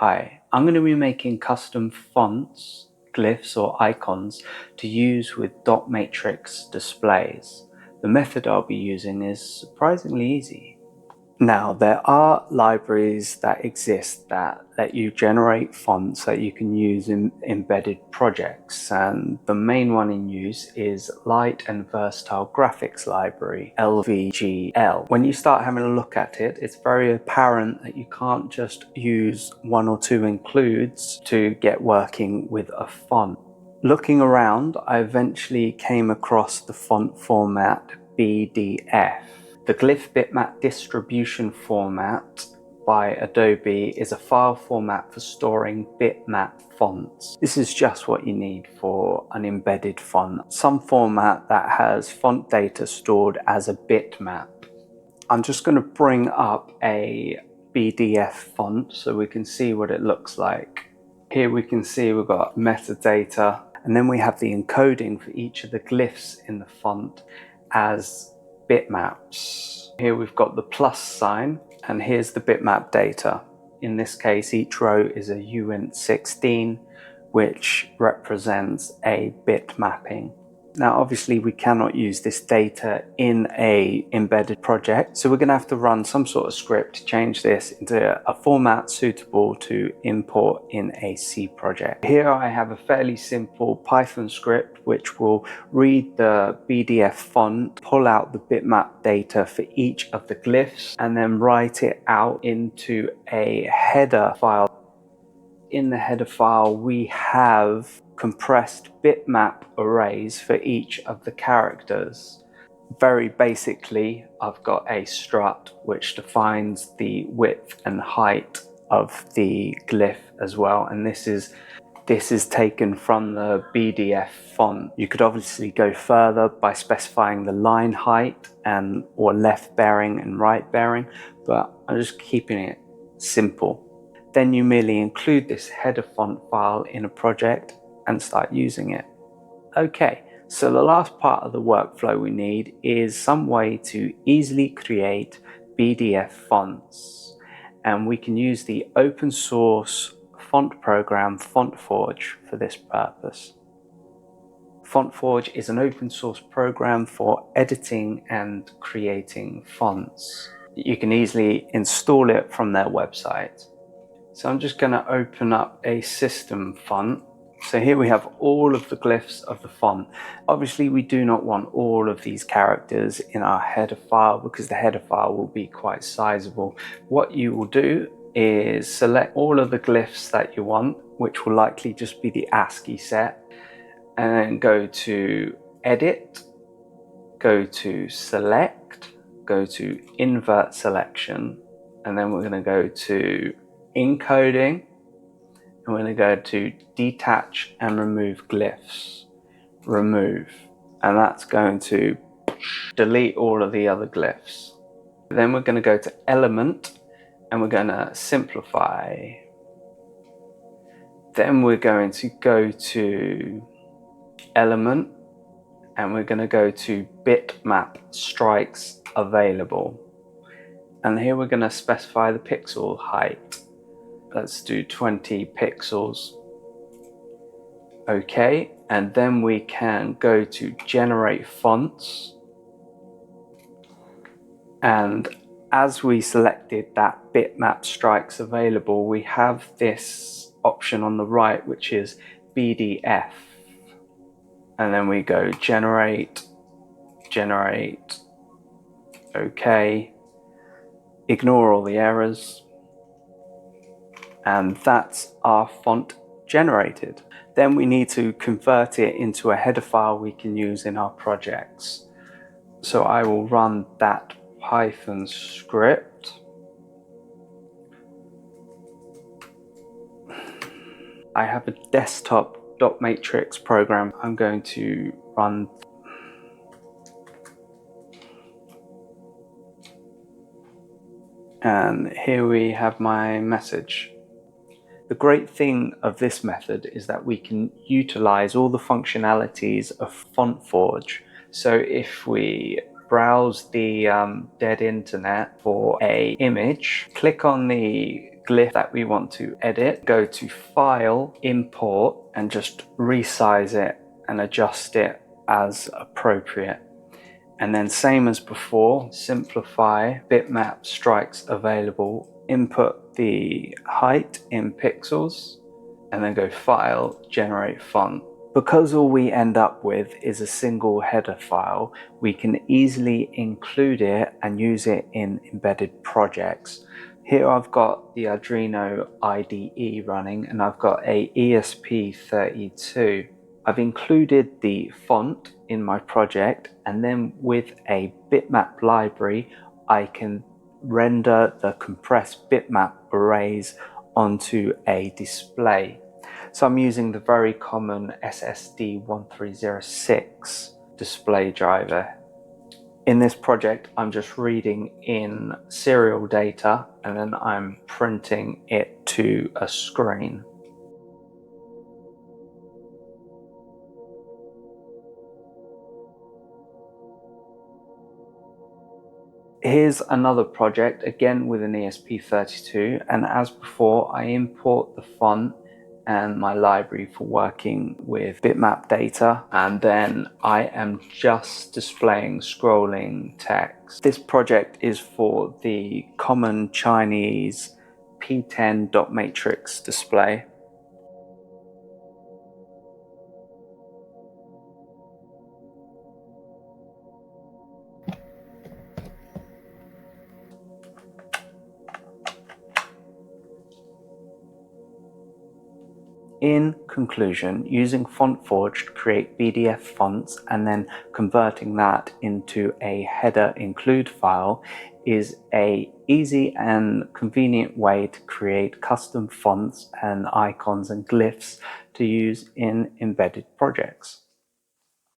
Hi, I'm going to be making custom fonts, glyphs or icons to use with dotmatrix displays. The method I'll be using is surprisingly easy. Now, there are libraries that exist that let you generate fonts that you can use in embedded projects, and the main one in use is Light and Versatile Graphics Library, LVGL. When you start having a look at it, it's very apparent that you can't just use one or two includes to get working with a font. Looking around, I eventually came across the font format BDF. The Glyph Bitmap Distribution Format by Adobe is a file format for storing bitmap fonts. This is just what you need for an embedded font, some format that has font data stored as a bitmap. I'm just going to bring up a BDF font so we can see what it looks like. Here we can see we've got metadata, and then we have the encoding for each of the glyphs in the font as bitmaps. Here we've got the plus sign, and here's the bitmap data. In this case, each row is a uint16, which represents a bit mapping. Now, obviously, we cannot use this data in a embedded project, so we're going to have to run some sort of script to change this into a format suitable to import in a C project. Here I have a fairly simple Python script which will read the BDF font, pull out the bitmap data for each of the glyphs, and then write it out into a header file. In the header file, we have compressed bitmap arrays for each of the characters. Very basically, I've got a strut which defines the width and height of the glyph as well, and this is taken from the BDF font. You could obviously go further by specifying the line height or left bearing and right bearing, but I'm just keeping it simple. Then you merely include this header font file in a project and start using it. Okay, so the last part of the workflow we need is some way to easily create BDF fonts. And we can use the open source font program FontForge for this purpose. FontForge is an open source program for editing and creating fonts. You can easily install it from their website. So I'm just going to open up a system font. So here we have all of the glyphs of the font. Obviously, we do not want all of these characters in our header file because the header file will be quite sizable. What you will do is select all of the glyphs that you want, which will likely just be the ASCII set, and then go to Edit, go to Select, go to Invert Selection, and then we're going to go to Encoding, and we're going to go to Detach and Remove Glyphs. Remove, and that's going to delete all of the other glyphs. Then we're going to go to Element, and we're going to simplify. Then we're going to go to Element, and we're going to go to Bitmap Strikes Available. And here we're going to specify the pixel height. Let's do 20 pixels. Okay, and then we can go to Generate Fonts. And as we selected that Bitmap Strikes Available, we have this option on the right, which is BDF. And then we go Generate, Generate, okay. Ignore all the errors. And that's our font generated. Then we need to convert it into a header file we can use in our projects. So I will run that Python script. I have a desktop dotmatrix program. I'm going to run. And here we have my message. The great thing of this method is that we can utilize all the functionalities of FontForge. So if we browse the dead internet for an image, click on the glyph that we want to edit, go to File, Import, and just resize it and adjust it as appropriate. And then same as before, simplify, bitmap strikes available, input the height in pixels, and then go File, Generate Font. Because all we end up with is a single header file, we can easily include it and use it in embedded projects. Here I've got the Arduino IDE running and I've got a ESP32. I've included the font in my project, and then with a bitmap library I can render the compressed bitmap arrays onto a display. So I'm using the very common SSD1306 display driver. In this project, I'm just reading in serial data and then I'm printing it to a screen. Here's another project, again with an ESP32, and as before, I import the font and my library for working with bitmap data, and then I am just displaying scrolling text. This project is for the common Chinese P10 dotmatrix display. In conclusion, using FontForge to create PDF fonts and then converting that into a header include file is an easy and convenient way to create custom fonts and icons and glyphs to use in embedded projects.